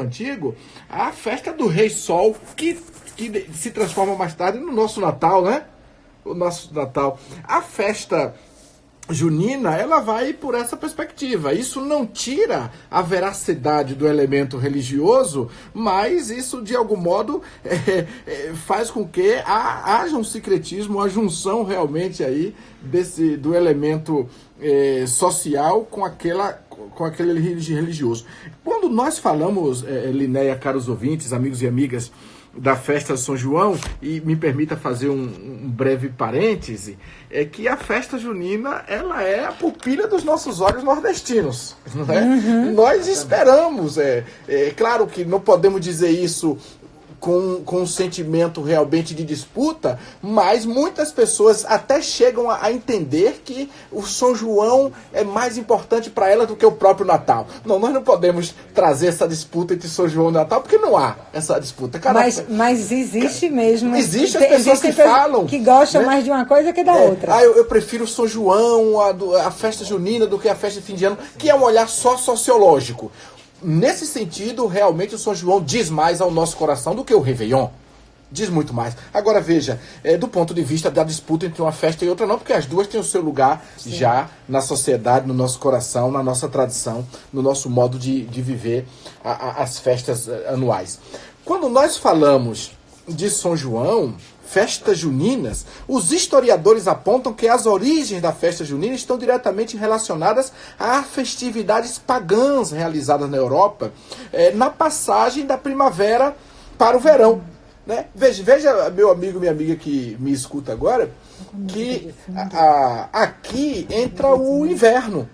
antigo, a festa do Rei Sol, que se transforma mais tarde no nosso Natal, né? O nosso Natal. A festa junina, ela vai por essa perspectiva. Isso não tira a veracidade do elemento religioso, mas isso, de algum modo, faz com que haja um sincretismo, uma junção realmente aí do elemento social com aquele religioso. Quando nós falamos, Linéia, caros ouvintes, amigos e amigas, da festa de São João, e me permita fazer um breve parêntese, é que a festa junina, ela é a pupila dos nossos olhos nordestinos, não é? Uhum. Nós esperamos, claro que não podemos dizer isso com um sentimento realmente de disputa, mas muitas pessoas até chegam a entender que o São João é mais importante para elas do que o próprio Natal. Não, nós não podemos trazer essa disputa entre São João e Natal, porque não há essa disputa. Mas existe mesmo. Existe as pessoas que falam. Que gostam, né, mais de uma coisa que da outra. Eu prefiro o São João, a festa junina, do que a festa de fim de ano, que é um olhar só sociológico. Nesse sentido, realmente o São João diz mais ao nosso coração do que o Réveillon. Diz muito mais. Agora veja, do ponto de vista da disputa entre uma festa e outra, não, porque as duas têm o seu lugar, sim, já na sociedade, no nosso coração, na nossa tradição, no nosso modo de viver as festas anuais. Quando nós falamos de São João, festas juninas, os historiadores apontam que as origens da festa junina estão diretamente relacionadas a festividades pagãs realizadas na Europa, na passagem da primavera para o verão. Né? Veja, meu amigo, minha amiga que me escuta agora, que aqui entra o inverno.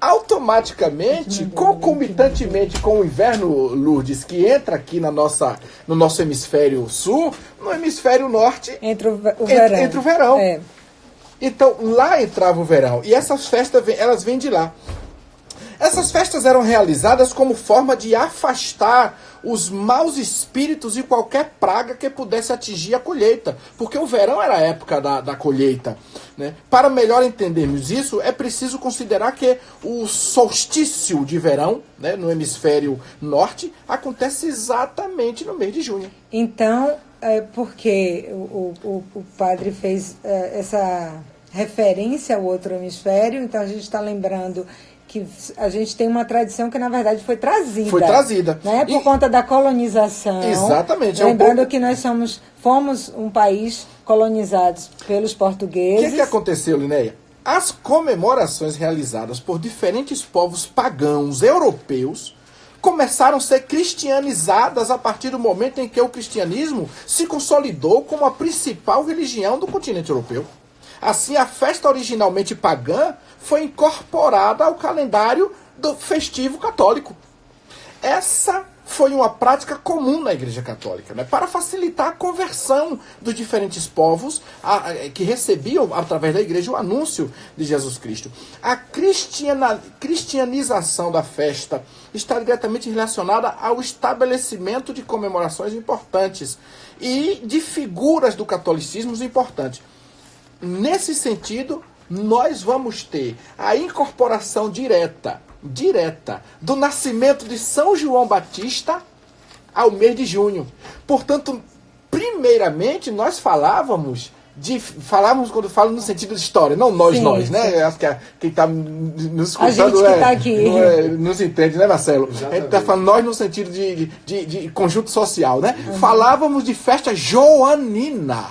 Automaticamente, concomitantemente com o inverno, Lourdes, que entra aqui no nosso hemisfério sul, no hemisfério norte entra o verão. Então, lá entrava o verão. E essas festas, elas vêm de lá. Essas festas eram realizadas como forma de afastar os maus espíritos e qualquer praga que pudesse atingir a colheita, porque o verão era a época da colheita. Né? Para melhor entendermos isso, é preciso considerar que o solstício de verão, né, no hemisfério norte, acontece exatamente no mês de junho. Então, porque o padre fez essa referência ao outro hemisfério, então a gente está lembrando que a gente tem uma tradição que, na verdade, foi trazida. Foi trazida. Né? Por conta da colonização. Exatamente. Lembrando que nós fomos um país colonizado pelos portugueses. O que aconteceu, Linéia? As comemorações realizadas por diferentes povos pagãos europeus começaram a ser cristianizadas a partir do momento em que o cristianismo se consolidou como a principal religião do continente europeu. Assim, a festa originalmente pagã foi incorporada ao calendário do festivo católico. Essa foi uma prática comum na Igreja Católica, né, para facilitar a conversão dos diferentes povos que recebiam, através da Igreja, o anúncio de Jesus Cristo. A cristianização da festa está diretamente relacionada ao estabelecimento de comemorações importantes e de figuras do catolicismo importantes. Nesse sentido, nós vamos ter a incorporação direta do nascimento de São João Batista ao mês de junho. Portanto, primeiramente, nós falávamos quando falo no sentido de história, não nós, né? Acho que quem está nos escutando nos entende, né, Marcelo? Exatamente. A gente está falando nós no sentido de conjunto social, né? Uhum. Falávamos de festa joanina.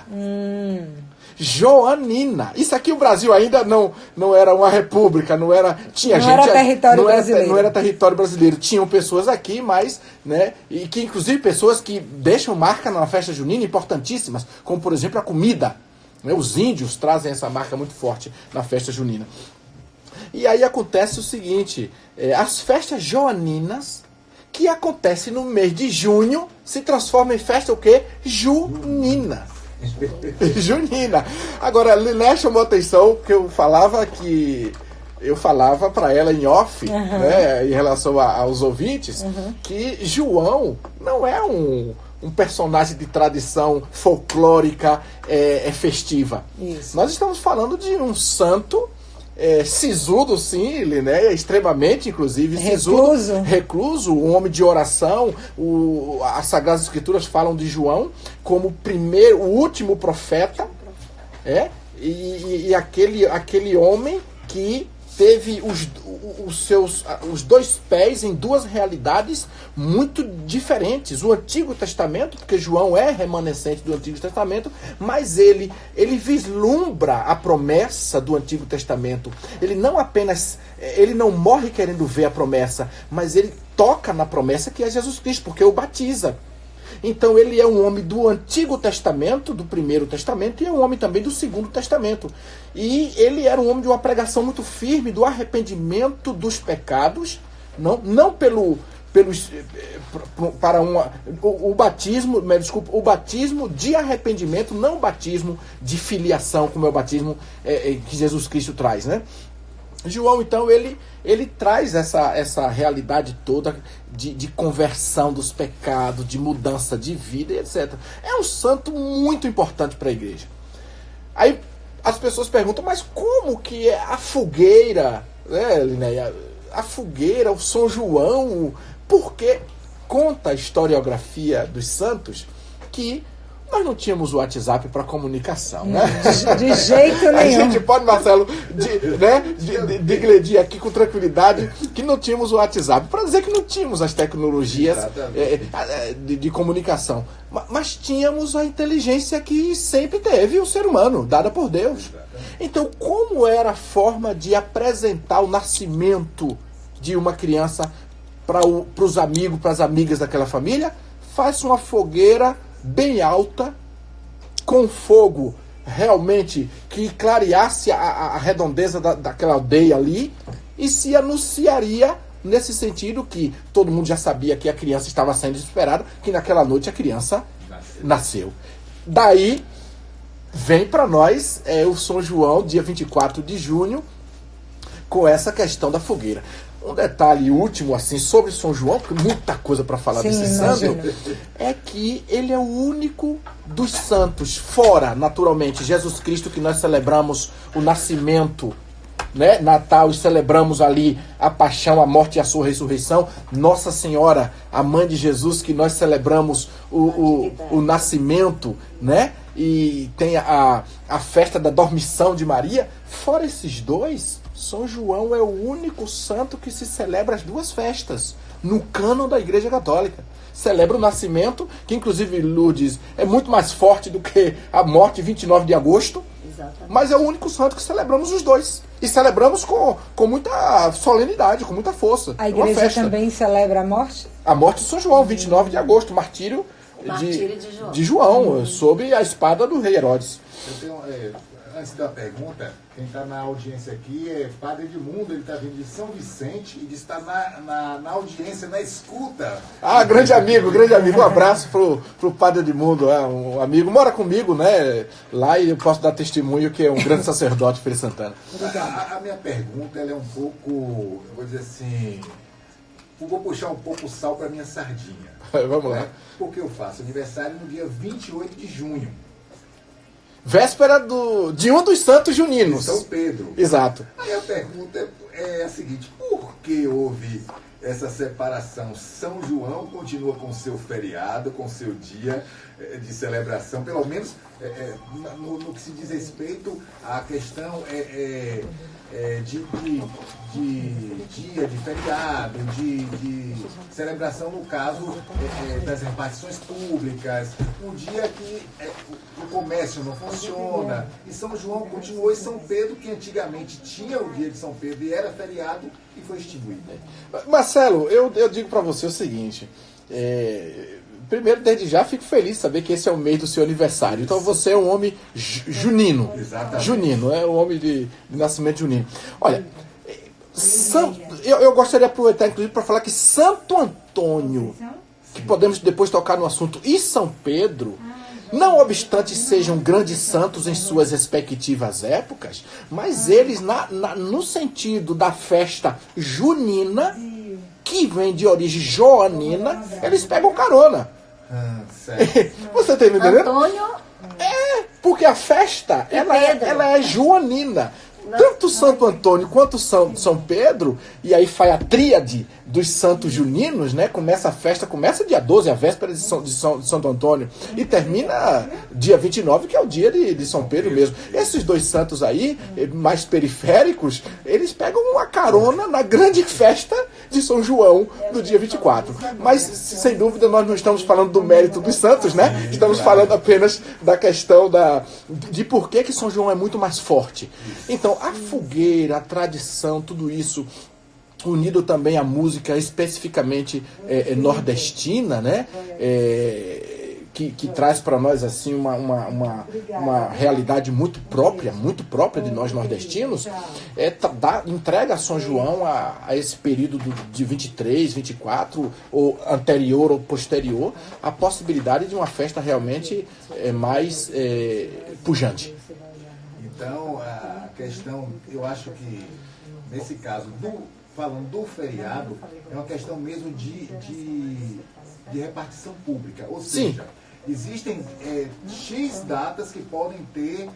Joanina. Isso aqui o Brasil ainda não era uma república, não era território brasileiro. Não era território brasileiro. Tinham pessoas aqui, mas, né, e que inclusive pessoas que deixam marca na festa junina importantíssimas, como por exemplo a comida. Né? Os índios trazem essa marca muito forte na festa junina. E aí acontece o seguinte, as festas joaninas, que acontecem no mês de junho, se transformam em festa o quê? Junina. Junina. Agora, Liné chamou a atenção que eu falava para ela em off, né, em relação aos ouvintes, que João não é um personagem de tradição folclórica festiva. Isso. Nós estamos falando de um santo sisudo, sim, ele, né, extremamente, inclusive, sisudo, recluso, um homem de oração. As Sagradas Escrituras falam de João como o último profeta, e aquele homem que teve os dois pés em duas realidades muito diferentes. O Antigo Testamento, porque João é remanescente do Antigo Testamento, mas ele vislumbra a promessa do Antigo Testamento. Ele não morre querendo ver a promessa, mas ele toca na promessa que é Jesus Cristo, porque o batiza. Então ele é um homem do Antigo Testamento, do Primeiro Testamento, e é um homem também do Segundo Testamento. E ele era um homem de uma pregação muito firme do arrependimento dos pecados, o batismo de arrependimento, não o batismo de filiação, como é o batismo que Jesus Cristo traz, né? João, então, ele traz essa realidade toda de conversão dos pecados, de mudança de vida, etc. É um santo muito importante para a igreja. Aí as pessoas perguntam, mas como que é a fogueira, né, Linéia? A fogueira, o São João, porque conta a historiografia dos santos que nós não tínhamos o WhatsApp para comunicação, né? De jeito nenhum. A gente pode, Marcelo, digredir aqui com tranquilidade que não tínhamos o WhatsApp, para dizer que não tínhamos as tecnologias de comunicação. Mas tínhamos a inteligência que sempre teve o ser humano, dada por Deus. Então, como era a forma de apresentar o nascimento de uma criança para os amigos, para as amigas daquela família? Faz uma fogueira bem alta, com fogo realmente que clareasse a redondeza daquela aldeia ali, e se anunciaria nesse sentido que todo mundo já sabia que a criança estava sendo esperada, que naquela noite a criança nasceu. Daí vem para nós o São João, dia 24 de junho, com essa questão da fogueira. Um detalhe último, assim, sobre São João, porque muita coisa para falar desse santo, é que ele é o único dos santos, fora, naturalmente, Jesus Cristo, que nós celebramos o nascimento, né? Natal, e celebramos ali a paixão, a morte e a sua ressurreição. Nossa Senhora, a mãe de Jesus, que nós celebramos o nascimento, né? E tem a festa da dormição de Maria. Fora esses dois, São João é o único santo que se celebra as duas festas no cânon da Igreja Católica. Celebra o nascimento, que inclusive, Lourdes, é muito mais forte do que a morte, 29 de agosto. Exatamente. Mas é o único santo que celebramos os dois. E celebramos com muita solenidade, com muita força. A igreja também celebra a morte? A morte de São João, 29 de agosto, martírio de João, sob a espada do rei Herodes. Eu tenho, antes da pergunta, quem está na audiência aqui é Padre Edmundo, ele está vindo de São Vicente e está na audiência, na escuta. Ah, grande amigo. Um abraço pro Padre Edmundo, um amigo, mora comigo, né? Lá, e eu posso dar testemunho que é um grande sacerdote, Feira Santana. A minha pergunta, ela é um pouco, eu vou dizer assim, eu vou puxar um pouco o sal para minha sardinha. Vamos lá. Porque eu faço aniversário no dia 28 de junho. Véspera de um dos santos juninos. São Pedro. Exato. Aí a pergunta é a seguinte: por que houve essa separação? São João continua com seu feriado, com seu dia de celebração, pelo menos no que se diz respeito à questão de dia, de feriado, de celebração, no caso das repartições públicas, um dia que o comércio não funciona, e São João continuou, e São Pedro, que antigamente tinha o dia de São Pedro e era feriado, e foi extinguido. Marcelo, eu digo para você o seguinte, primeiro, desde já, fico feliz de saber que esse é o mês do seu aniversário. Então você é um homem junino. Exatamente. Junino, é um homem de nascimento junino. Olha, eu gostaria de aproveitar, inclusive, para falar que Santo Antônio, que podemos depois tocar no assunto, e São Pedro, não obstante sejam grandes santos em suas respectivas épocas, mas eles, no sentido da festa junina, que vem de origem joanina, eles pegam carona. Você está me entendendo? Antônio. Porque a festa ela é joanina. tanto Santo Antônio quanto São Pedro, e aí faz a tríade dos santos juninos, né? Começa a festa, começa dia 12, a véspera de Santo Antônio, e termina dia 29, que é o dia de São Pedro mesmo. Esses dois santos aí, mais periféricos, eles pegam uma carona na grande festa de São João, do dia 24. Mas, sem dúvida, nós não estamos falando do mérito dos santos, né? Estamos falando apenas da questão de por que São João é muito mais forte. Então, a fogueira, a tradição, tudo isso, unido também à música especificamente nordestina, né? Que traz para nós assim uma realidade muito própria de nós nordestinos, entrega a São João a esse período de 23, 24, ou anterior ou posterior, a possibilidade de uma festa realmente mais pujante. Então, a questão, eu acho que, nesse caso, falando do feriado, é uma questão mesmo de repartição pública. Ou seja, existem X datas que podem ter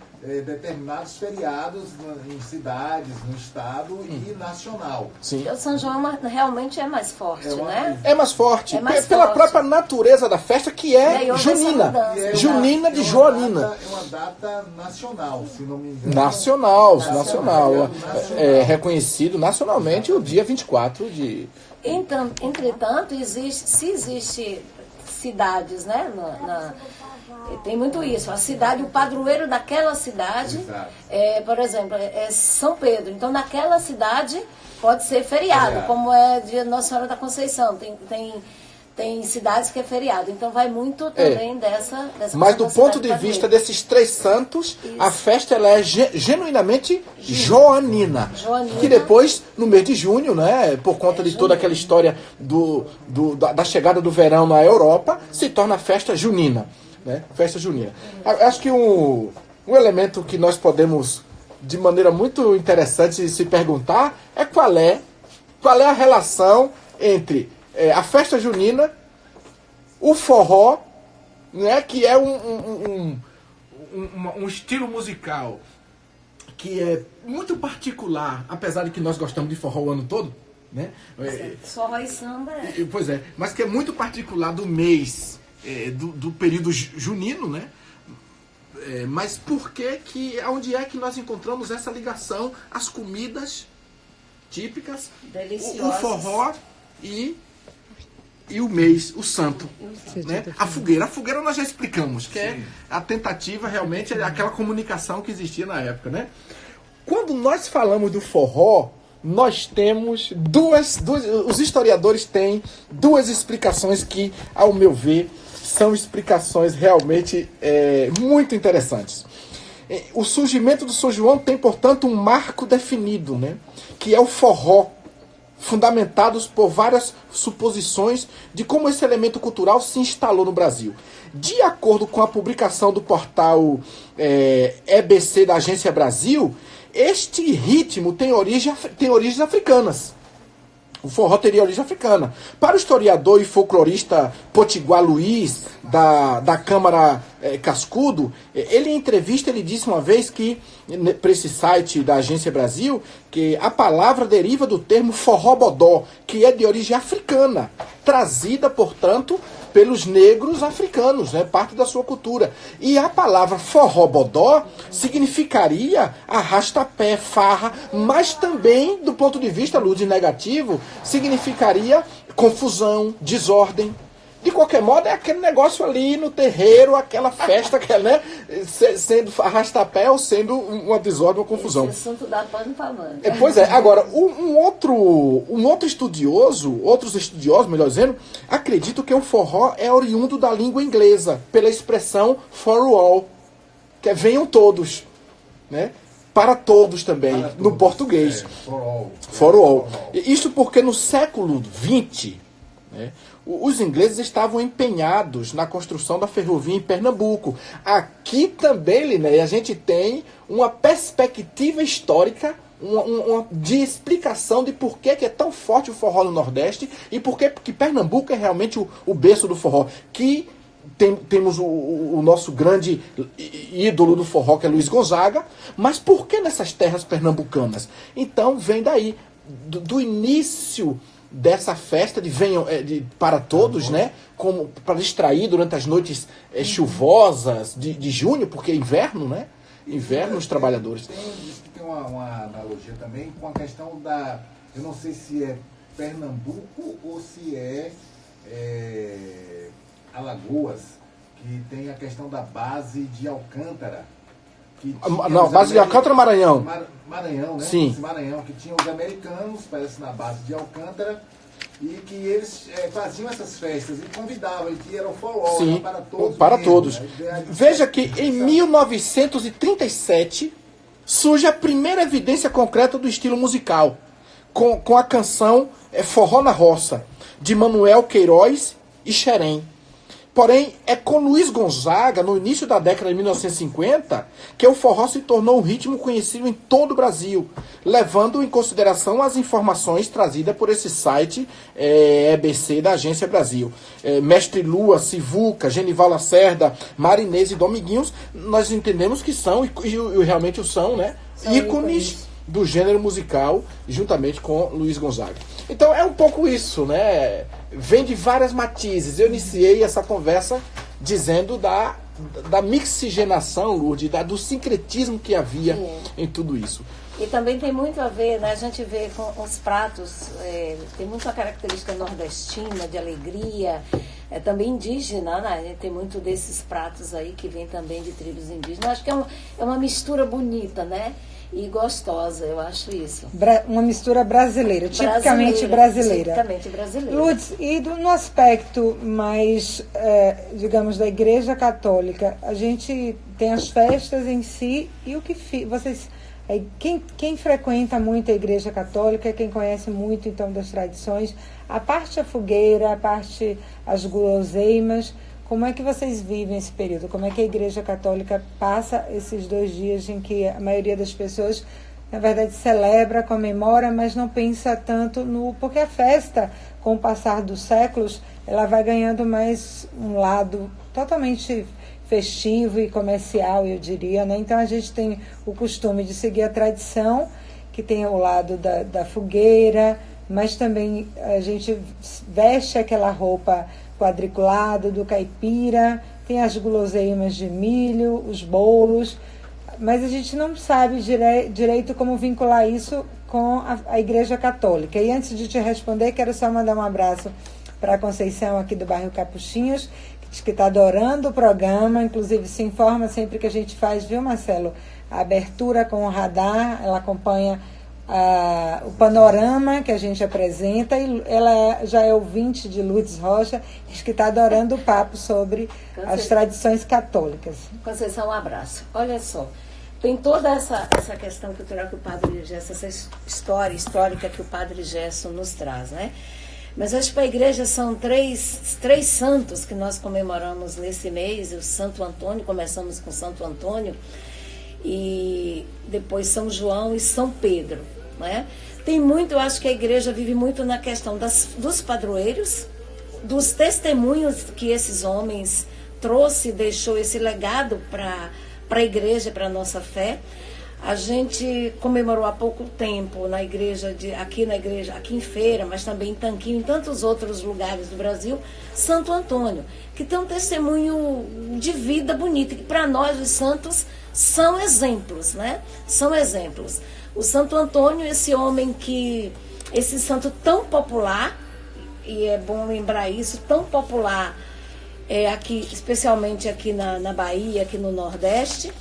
determinados feriados em cidades, no estado e nacional. Sim. O São João realmente é mais forte, né? É mais forte. Pela própria natureza da festa, que é junina. Junina de Joanina. É uma data nacional, se não me engano. Nacional. Reconhecido nacionalmente o dia 24 de... Então, entretanto, se existe cidades, né? Tem muito isso. A cidade, o padroeiro daquela cidade, por exemplo, é São Pedro. Então, naquela cidade pode ser feriado, como é dia Nossa Senhora da Conceição. Tem cidades que é feriado. Então, vai muito também dessa Mas do ponto de vista desses três santos, a festa ela é genuinamente joanina. Que depois, no mês de junho, né, por conta de toda aquela história da chegada do verão na Europa, se torna a festa junina. Né? Festa junina. Acho que um elemento que nós podemos, de maneira muito interessante, se perguntar é qual é a relação entre a festa junina, o forró, né, que é um estilo musical que é muito particular, apesar de que nós gostamos de forró o ano todo, né? Forró e samba. Pois é, mas que é muito particular do mês, do período junino, né? Mas por que onde é que nós encontramos essa ligação às comidas típicas, o forró e o mês, o santo, né? A fogueira nós já explicamos, que é a tentativa realmente, aquela comunicação que existia na época, né? Quando nós falamos do forró, nós temos os historiadores têm duas explicações que, ao meu ver, são explicações realmente muito interessantes. O surgimento do São João tem, portanto, um marco definido, né? Que é o forró, fundamentados por várias suposições de como esse elemento cultural se instalou no Brasil. De acordo com a publicação do portal EBC da Agência Brasil, este ritmo tem origens africanas. O forró teria origem africana. Para o historiador e folclorista Potiguar Luiz, da Câmara Cascudo, ele em entrevista ele disse uma vez que, para esse site da Agência Brasil, que a palavra deriva do termo forró-bodó, que é de origem africana, trazida, portanto, pelos negros africanos, né, parte da sua cultura. E a palavra forró-bodó significaria arrasta-pé, farra, mas também, do ponto de vista lúdico negativo, significaria confusão, desordem. De qualquer modo, é aquele negócio ali no terreiro, aquela festa, que, né, sendo arrasta-pé ou sendo uma desordem, uma confusão. Esse assunto dá pano pra manga. Pois é. Agora, outros estudiosos, melhor dizendo, acreditam que o forró é oriundo da língua inglesa, pela expressão for all, que é venham todos, né? Para todos também, no português. For all. Isso porque no século XX, né, os ingleses estavam empenhados na construção da ferrovia em Pernambuco. Aqui também, Liné, a gente tem uma perspectiva histórica de explicação de por que é tão forte o forró no Nordeste e por que Pernambuco é realmente o berço do forró. Que temos o nosso grande ídolo do forró, que é Luiz Gonzaga, mas por que nessas terras pernambucanas? Então vem daí, do início dessa festa de Venham para Todos, né? Como para distrair durante as noites chuvosas de junho, porque é inverno, né? Inverno os trabalhadores. Tem uma analogia também com a questão da... Eu não sei se é Pernambuco ou se é Alagoas, que tem a questão da base de Alcântara. Não, base de Alcântara ou Maranhão? Maranhão, né? Sim. Esse Maranhão, que tinha os americanos, parece na base de Alcântara, e que eles faziam essas festas e convidavam, e que eram forró, sim, para todos. Para mesmo, todos. Né? Veja que em 1937 surge a primeira evidência concreta do estilo musical, com a canção Forró na Roça, de Manuel Queiroz e Xerém. Porém, é com Luiz Gonzaga, no início da década de 1950, que o forró se tornou um ritmo conhecido em todo o Brasil, levando em consideração as informações trazidas por esse site EBC da Agência Brasil. Mestre Lua, Sivuca, Genival Lacerda, Marinês e Dominguinhos, nós entendemos que são, e realmente o são, né? Ícones do gênero musical, juntamente com Luiz Gonzaga. Então é um pouco isso, né? Vem de várias matizes. Eu iniciei essa conversa dizendo da mixigenação, Lourdes, do sincretismo que havia em tudo isso. E também tem muito a ver, né? A gente vê com os pratos, tem muita característica nordestina, de alegria, também indígena, né? Tem muito desses pratos aí que vem também de tribos indígenas. Acho que é uma mistura bonita, né? E gostosa, eu acho isso. Uma mistura brasileira, tipicamente brasileira. Tipicamente brasileira. Lourdes, e no aspecto mais, digamos, da Igreja Católica, a gente tem as festas em si e o que vocês... Quem frequenta muito a Igreja Católica, quem conhece muito, então, das tradições, a parte da fogueira, a parte as guloseimas, como é que vocês vivem esse período? Como é que a Igreja Católica passa esses 2 dias em que a maioria das pessoas, na verdade, celebra, comemora, mas não pensa tanto porque a festa, com o passar dos séculos, ela vai ganhando mais um lado totalmente festivo e comercial, eu diria, né? Então a gente tem o costume de seguir a tradição, que tem o lado da fogueira, mas também a gente veste aquela roupa quadriculada do caipira, tem as guloseimas de milho, os bolos, mas a gente não sabe direito como vincular isso com a Igreja Católica. E antes de te responder, quero só mandar um abraço para a Conceição aqui do bairro Capuchinhos, que está adorando o programa, inclusive se informa sempre que a gente faz, viu, Marcelo? A abertura com o radar, ela acompanha o panorama que a gente apresenta, e ela já é ouvinte de Lourdes Rocha, diz que está adorando o papo sobre as tradições católicas. Conceição, um abraço. Olha só, tem toda essa questão cultural que o Padre Gerson, essa história histórica que o Padre Gerson nos traz, né? Mas acho que para a igreja são três santos que nós comemoramos nesse mês. O Santo Antônio, começamos com Santo Antônio, e depois São João e São Pedro, né? Tem muito, eu acho que a igreja vive muito na questão dos padroeiros, dos testemunhos que esses homens trouxe, deixou esse legado para a igreja, para a nossa fé. A gente comemorou há pouco tempo na igreja, aqui em Feira, mas também em Tanquinho, em tantos outros lugares do Brasil, Santo Antônio, que tem um testemunho de vida bonita, que para nós os santos são exemplos, né? São exemplos. O Santo Antônio, esse santo tão popular, e é bom lembrar isso, tão popular, aqui, especialmente aqui na Bahia, aqui no Nordeste,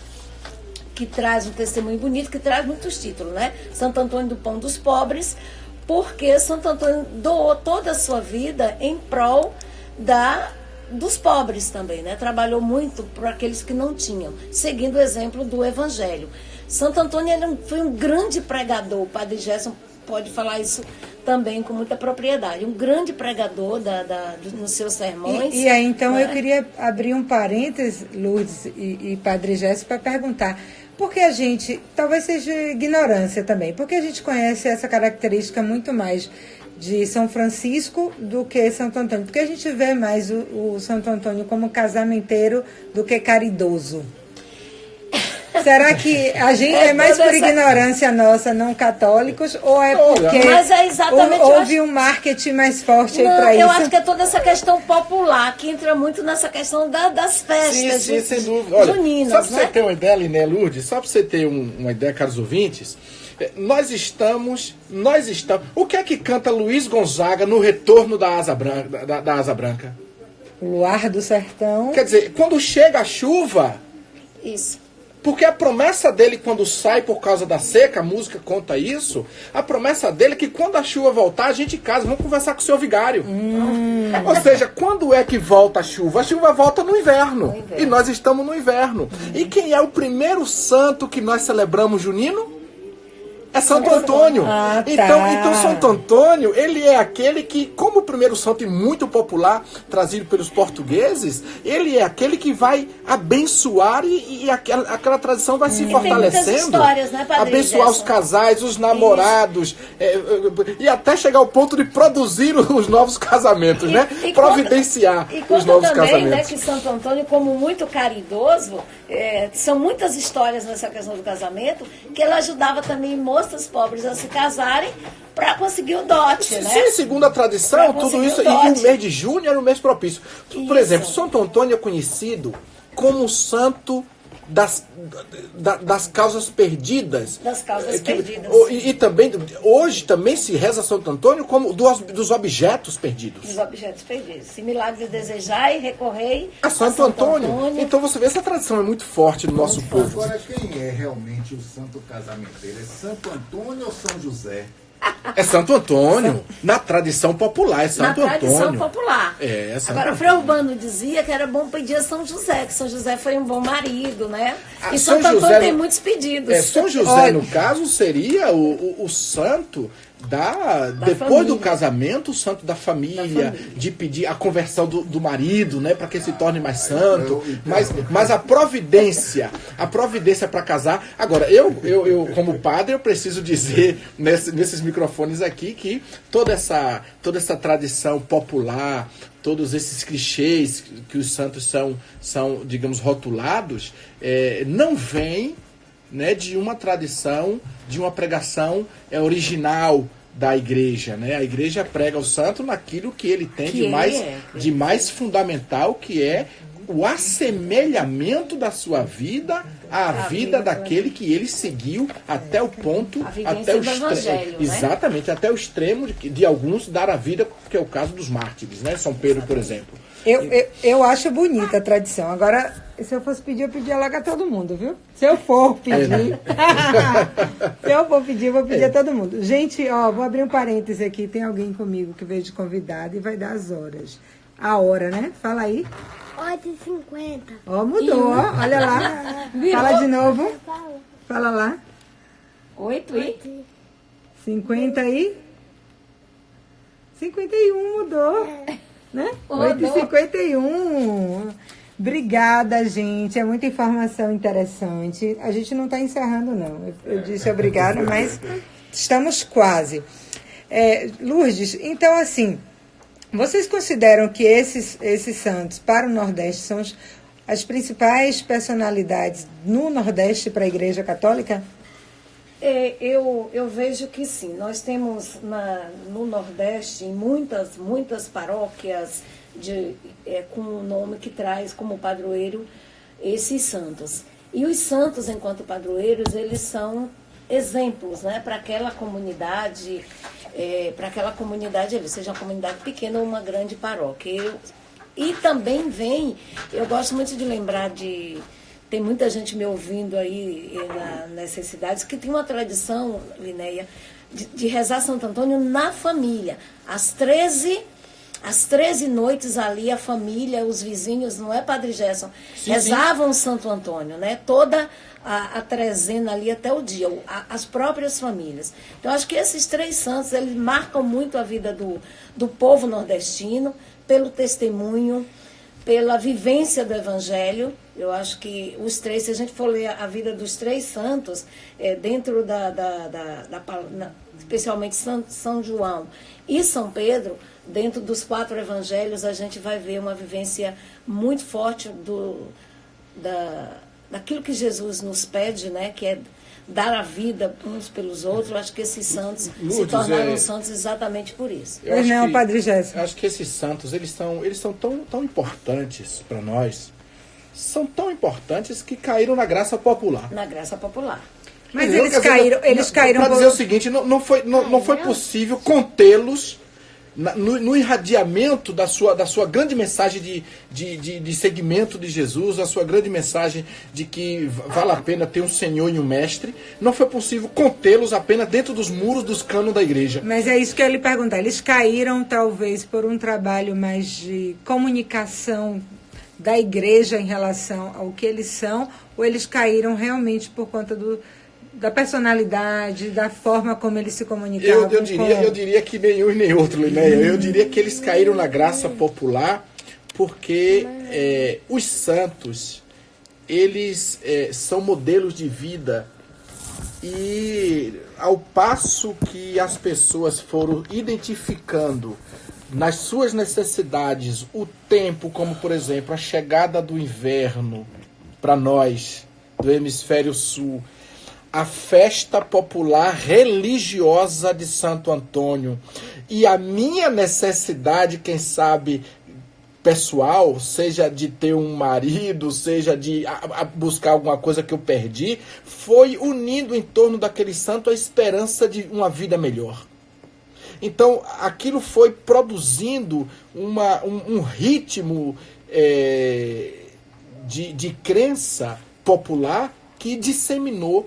que traz um testemunho bonito, que traz muitos títulos, né? Santo Antônio do Pão dos Pobres, porque Santo Antônio doou toda a sua vida em prol dos pobres também, né? Trabalhou muito por aqueles que não tinham, seguindo o exemplo do Evangelho. Santo Antônio foi um grande pregador, o Padre Gerson pode falar isso também com muita propriedade, um grande pregador nos seus sermões. E aí, então, né? Eu queria abrir um parênteses, Lourdes e Padre Gerson, para perguntar, porque a gente, talvez seja ignorância também, porque a gente conhece essa característica muito mais de São Francisco do que Santo Antônio? Porque a gente vê mais o Santo Antônio como casamenteiro do que caridoso. Será que a gente é mais por ignorância nossa, não católicos, ou é porque mas é exatamente, houve um marketing mais forte aí para isso? Eu acho que é toda essa questão popular, que entra muito nessa questão das festas sim, sem dúvida. Olha, juninas, só para né? você ter uma ideia, Liné Lourdes, só para você ter uma ideia, caros ouvintes, nós estamos... O que é que canta Luiz Gonzaga no retorno da Asa Branca? O Luar do Sertão. Quer dizer, quando chega a chuva... Isso. Porque a promessa dele, quando sai por causa da seca, a música conta isso, a promessa dele é que quando a chuva voltar, a gente casa, vamos conversar com o seu vigário. Ou seja, quando é que volta a chuva? A chuva volta no inverno. E nós estamos no inverno. E quem é o primeiro santo que nós celebramos junino? É Santo Antônio. Ah, tá. Então Santo Antônio, ele é aquele que, como o primeiro santo e muito popular, trazido pelos portugueses, ele é aquele que vai abençoar e aquela tradição vai se fortalecendo. Tem muitas histórias, né, Padre Abençoar Gerson? os casais, os namorados, e até chegar ao ponto de produzir os novos casamentos, né? Providenciar os novos também, casamentos. né, que Santo Antônio, como muito caridoso, são muitas histórias nessa questão do casamento, que ele ajudava também moças pobres a se casarem para conseguir o dote, né? Sim, segundo a tradição, tudo isso. E o mês de junho era o mês propício. Por exemplo, Santo Antônio é conhecido como o santo das causas perdidas. Das causas perdidas. E também, hoje também se reza Santo Antônio como dos objetos perdidos. Dos objetos perdidos. Se milagre desejai, recorrei a Santo Antônio. Então você vê, essa tradição é muito forte no nosso povo. Agora, quem é realmente o santo casamenteiro? É Santo Antônio ou São José? É Santo Antônio, na tradição popular, é Santo Antônio. Na tradição popular. Agora, o Frei Urbano dizia que era bom pedir a São José, que São José foi um bom marido, né? E São Santo José Antônio tem muitos pedidos. São José, no caso, seria o santo depois família. do casamento, o santo da família, de pedir a conversão do marido, né, para que se torne mais santo. Mas a providência para casar. Agora, eu como padre, eu preciso dizer nesses microfones aqui que toda essa tradição popular, todos esses clichês que os santos são, digamos, rotulados, não vem, né, de uma tradição, de uma pregação original da igreja, né? A igreja prega o santo naquilo que ele tem de mais fundamental, que é o assemelhamento da sua vida à vida daquele que ele seguiu até o ponto, até o extremo, exatamente, até o extremo de alguns dar a vida, que é o caso dos mártires, né? São Pedro, por exemplo. Eu acho bonita a tradição. Agora, se eu fosse pedir, eu pedia logo a todo mundo, viu? Se eu for pedir. Se eu for pedir, eu vou pedir a todo mundo. Gente, vou abrir um parêntese aqui. Tem alguém comigo que veio de convidado e vai dar as horas. A hora, né? Fala aí. 8h50. Mudou, olha lá. Fala de novo. Fala lá. 50 e 51 mudou. Né? 8h51. Obrigada, gente. É muita informação interessante. A gente não está encerrando, não. Eu disse obrigada, mas estamos quase. Lourdes, então, assim, vocês consideram que esses santos para o Nordeste são as principais personalidades no Nordeste para a Igreja Católica? Eu vejo que sim. Nós temos no Nordeste muitas paróquias com o nome que traz como padroeiro esses santos. E os santos, enquanto padroeiros, eles são exemplos, né, para aquela comunidade, seja uma comunidade pequena ou uma grande paróquia. E também eu gosto muito de lembrar tem muita gente me ouvindo aí nessas cidades que tem uma tradição, Linéia, de rezar Santo Antônio na família. Às 13 noites ali, a família, os vizinhos, não é, Padre Gerson? Rezavam Santo Antônio, né? Toda a trezena ali até o dia, as próprias famílias. Então, acho que esses 3 santos, eles marcam muito a vida do povo nordestino, pelo testemunho, pela vivência do Evangelho. Eu acho que os 3, se a gente for ler a vida dos 3 santos, dentro especialmente São João e São Pedro, dentro dos 4 evangelhos, a gente vai ver uma vivência muito forte daquilo que Jesus nos pede, né? Que é dar a vida uns pelos outros. Eu acho que esses santos se tornaram santos exatamente por isso. Padre Jéssica. Eu acho que esses santos, eles são tão importantes para nós, são tão importantes que caíram na graça popular. Na graça popular. Mas eles caíram para dizer o seguinte, não foi possível contê-los no irradiamento da sua grande mensagem de segmento de Jesus, a sua grande mensagem de que vale a pena ter um Senhor e um Mestre. Não foi possível contê-los apenas dentro dos muros dos cânones da igreja. Mas é isso que eu ia lhe perguntar. Eles caíram talvez por um trabalho mais de comunicação da igreja em relação ao que eles são, ou eles caíram realmente por conta da personalidade, da forma como eles se comunicavam? Eu diria que nenhum e nem outro, Linéia. Eu diria que eles caíram na graça popular porque os santos, eles são modelos de vida, e ao passo que as pessoas foram identificando nas suas necessidades o tempo, como por exemplo a chegada do inverno para nós do hemisfério sul, a festa popular religiosa de Santo Antônio, e a minha necessidade, quem sabe, pessoal, seja de ter um marido, seja de buscar alguma coisa que eu perdi, foi unindo em torno daquele santo a esperança de uma vida melhor. Então, aquilo foi produzindo um ritmo de crença popular que disseminou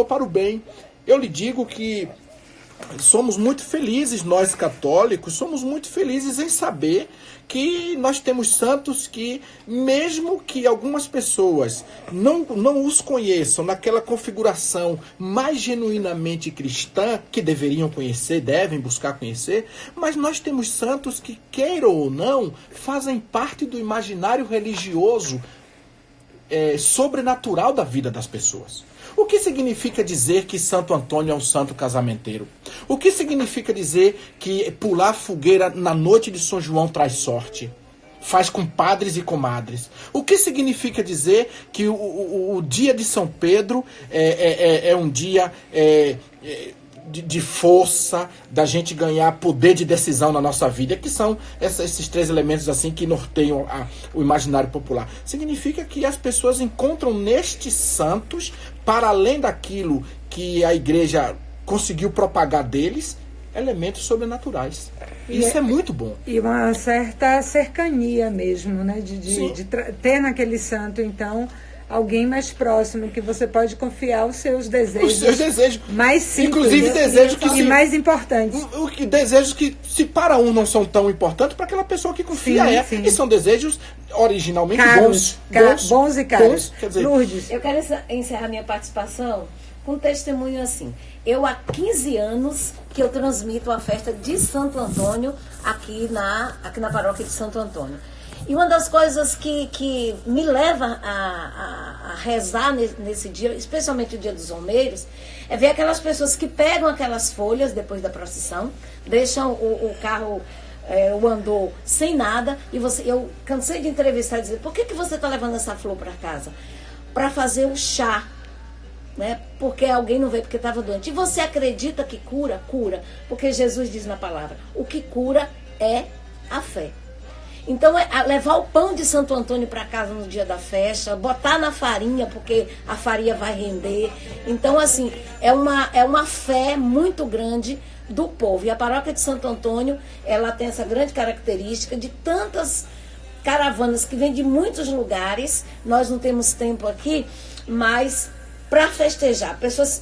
para o bem. Eu lhe digo que somos muito felizes, nós católicos, somos muito felizes em saber que nós temos santos que, mesmo que algumas pessoas não os conheçam naquela configuração mais genuinamente cristã, que deveriam conhecer, devem buscar conhecer, mas nós temos santos que, queiram ou não, fazem parte do imaginário religioso sobrenatural da vida das pessoas. O que significa dizer que Santo Antônio é um santo casamenteiro? O que significa dizer que pular fogueira na noite de São João traz sorte? Faz com padres e comadres. O que significa dizer que o dia de São Pedro é um dia de força, da gente ganhar poder de decisão na nossa vida, que são esses 3 elementos assim que norteiam o imaginário popular. Significa que as pessoas encontram nestes santos, para além daquilo que a igreja conseguiu propagar deles, elementos sobrenaturais. Isso é muito bom. E uma certa cercania mesmo, né? De ter naquele santo, então, alguém mais próximo, que você pode confiar os seus desejos. Os seus desejos. Mais simples. Inclusive desejos que mais importantes. Desejos que, se para um não são tão importantes, para aquela pessoa que confia sim. E são desejos originalmente bons e caros. Quer dizer, Lourdes. Eu quero encerrar minha participação com um testemunho assim. Eu, há 15 anos que eu transmito a festa de Santo Antônio aqui na paróquia de Santo Antônio. E uma das coisas que me leva a rezar nesse dia, especialmente o dia dos Romeiros, é ver aquelas pessoas que pegam aquelas folhas depois da procissão, deixam o carro, o andor sem nada, e eu cansei de entrevistar e dizer: por que você está levando essa flor para casa? Para fazer o chá, né? Porque alguém não veio porque estava doente. E você acredita que cura? Cura. Porque Jesus diz na palavra: o que cura é a fé. Então, levar o pão de Santo Antônio para casa no dia da festa, botar na farinha, porque a farinha vai render. Então, assim, é uma fé muito grande do povo. E a paróquia de Santo Antônio, ela tem essa grande característica de tantas caravanas que vêm de muitos lugares. Nós não temos tempo aqui, mas para festejar.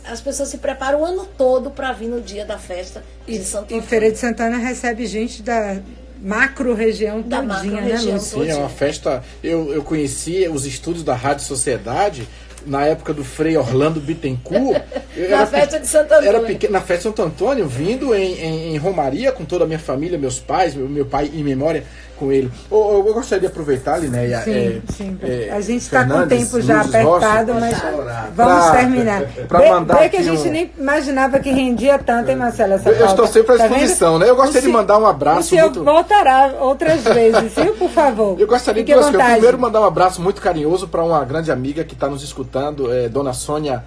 As pessoas se preparam o ano todo para vir no dia da festa de Santo Antônio. E Feira de Santana recebe gente da macro-região todinha, né, Lúcia? Sim, é uma festa. Eu conheci os estudos da Rádio Sociedade na época do Frei Orlando Bittencourt. Na festa de Santo Antônio. Era pequeno, na festa de Santo Antônio, vindo em Romaria com toda a minha família, meus pais, meu pai em memória, com ele. Eu gostaria de aproveitar, Linéia. Sim. A gente está com o tempo já Lourdes apertado, Rocha, mas vamos terminar. Mandar que a gente nem imaginava que rendia tanto, hein, Marcela? Essa eu estou sempre à disposição, né? Eu gostaria de mandar um abraço. O senhor voltará outras vezes, viu, por favor? Eu gostaria de primeiro mandar um abraço muito carinhoso para uma grande amiga que está nos escutando, Dona Sônia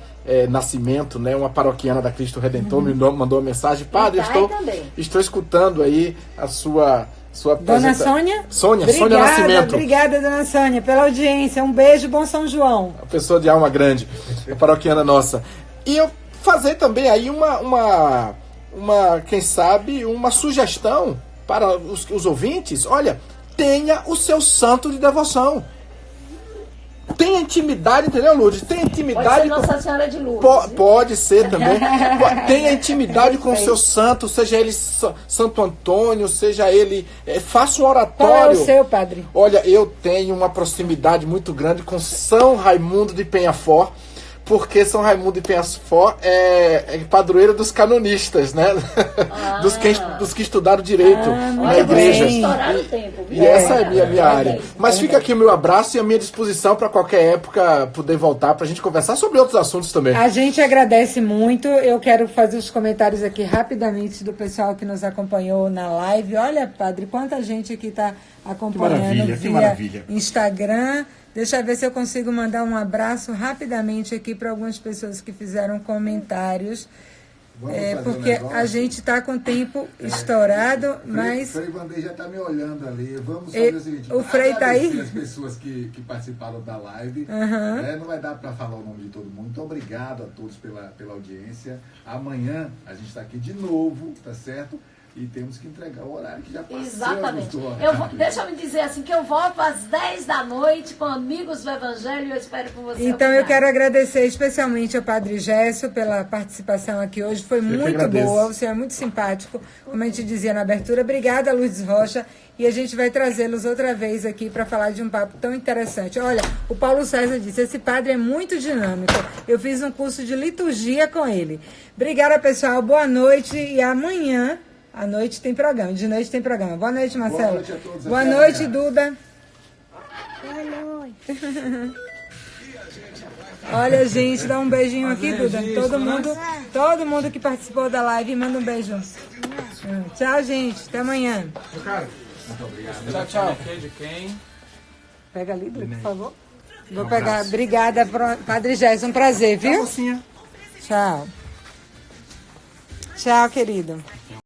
Nascimento, né? Uma paroquiana da Cristo Redentor, me mandou uma mensagem. Padre, estou escutando aí a sua Dona Sônia? Sônia Nascimento. Obrigada, Dona Sônia, pela audiência. Um beijo, bom São João. A pessoa de alma grande, a paroquiana nossa. E eu fazer também aí uma quem sabe, uma sugestão para os ouvintes. Olha, tenha o seu santo de devoção. Tenha intimidade, entendeu, Lourdes? Tenha intimidade. Pode ser Nossa Senhora de Lourdes. Pode ser também. Tenha intimidade com o seu santo, seja ele Santo Antônio, seja ele. Faça um oratório. Qual é o seu, padre? Olha, eu tenho uma proximidade muito grande com São Raimundo de Penhafort, porque São Raimundo de Penhafort é padroeiro dos canonistas, né? Dos que estudaram direito na igreja. E essa é a minha área. Mas fica aqui o meu abraço e a minha disposição para qualquer época poder voltar para a gente conversar sobre outros assuntos também. A gente agradece muito. Eu quero fazer os comentários aqui rapidamente do pessoal que nos acompanhou na live. Olha, padre, quanta gente aqui está acompanhando via Instagram. Deixa eu ver se eu consigo mandar um abraço rapidamente aqui para algumas pessoas que fizeram comentários. Porque a gente está com o tempo estourado, mas... O Frei Vandeir já está me olhando ali. Vamos fazer o seguinte. O Frei está aí? As pessoas que participaram da live. Não vai dar para falar o nome de todo mundo. Muito obrigado a todos pela audiência. Amanhã a gente está aqui de novo, tá certo? E temos que entregar o horário que já passou. Exatamente. Deixa eu me dizer assim, que eu volto às 10 da noite com Amigos do Evangelho e eu espero por você. Então eu quero agradecer especialmente ao Padre Gesso pela participação aqui hoje. Foi muito boa, o senhor é muito simpático, como a gente dizia na abertura. Obrigada, Lourdes Rocha. E a gente vai trazê-los outra vez aqui para falar de um papo tão interessante. Olha, o Paulo César disse, esse padre é muito dinâmico. Eu fiz um curso de liturgia com ele. Obrigada, pessoal. Boa noite e amanhã... À noite tem programa, de noite tem programa. Boa noite, Marcelo. Boa noite a todos. Boa noite, Duda. Boa noite. Olha, gente, dá um beijinho aqui, Duda. Todo mundo que participou da live, manda um beijo. Tchau, gente. Até amanhã. Muito obrigado. Tchau. De quem? Pega ali, Duda, por favor. Vou pegar. Obrigada, Padre Gerson. Um prazer, viu? Tchau. Tchau, querido.